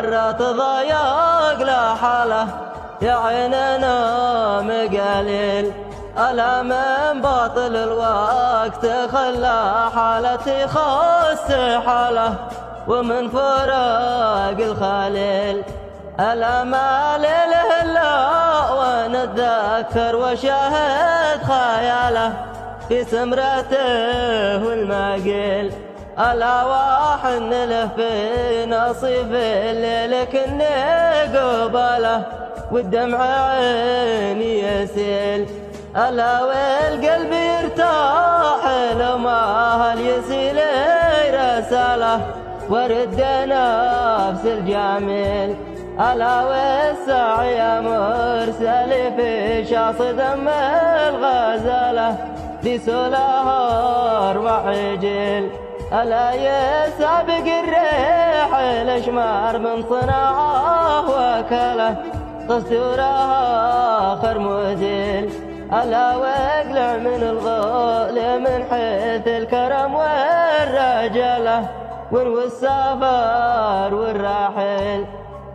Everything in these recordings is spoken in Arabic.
مرة تضايق لا حاله يا عيننا مقاليل ألا من باطل الوقت خلى حالتي خس حاله ومن فراق الخليل ألا ما ليله إلا ونتذكر وشاهد خياله في سمرته والماقيل ألا واحن له في نصيب الليل كني قباله والدمع عيني يسيل ألا والقلب يرتاح لو ما هل يسيل رساله ورد نفس الجميل ألا والسعي يا مرسل في شاص دم الغزالة ذي سلهار وعجل ألا يسابق الريح الأشمار من صناعه وكله دستورها آخر مزيل ألا واقلع من الغول من حيث الكرم والرجالة ونوي السفر والراحل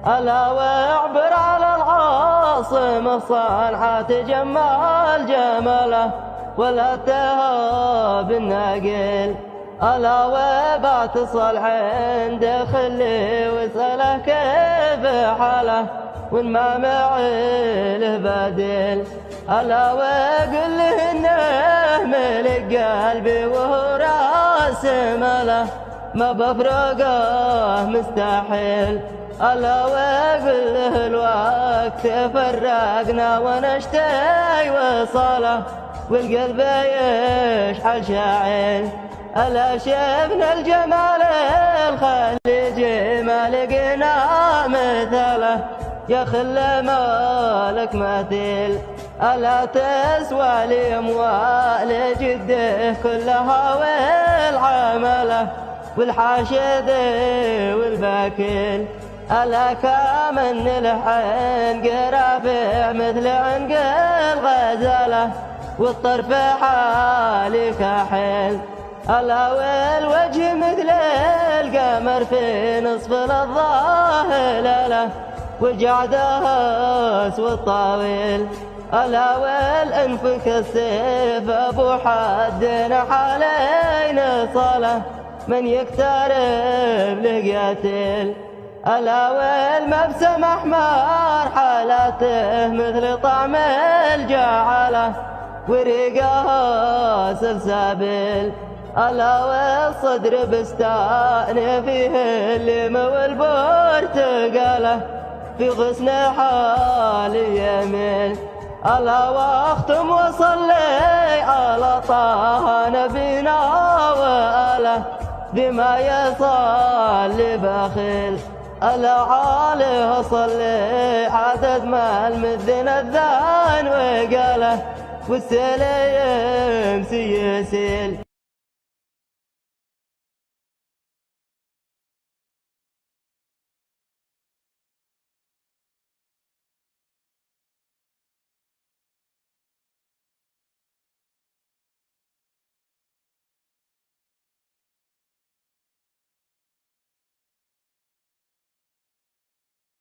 ألا واعبر على العاصمة صنعاء تجمل جماله ولا تهاب الناقل ألا وبعت صالح عند خلي واسأله كيف حاله وإن ما معي له بديل ألا وقل له إنه ملك قلبي وهو راس ماله ما بفرقه مستحيل ألا وقل له الوقت فرقنا ونشتي وصاله والقلب يشحل شاعل ألا شفنا الجمال الخليجي ما لقينا مثله يا خل مالك مثيل ألا تسوى لي أموال جده كلها والعمله والحاشد والباكل ألا كمن الحين قرافع مثل عنق الغزالة والطرف حالي كحيل ألا والوجه مثل القمر في نصف الظاهلة والجعداس والطاويل ألا والأنف كالسيف أبو حدنا حالين صاله من يقترب لقيتل ألا والمبسم أحمر حالته مثل طعم الجعلة وريقها سلسابيل ألا والصدر بستان فيه الليم والبرتقاله في غصن حالي يمين ألا واختم وصلي على طه نبينا وآله بما يصلي بخيل ألا عليه صلي عدد ما المذن الذان وقاله والسليم سيسيل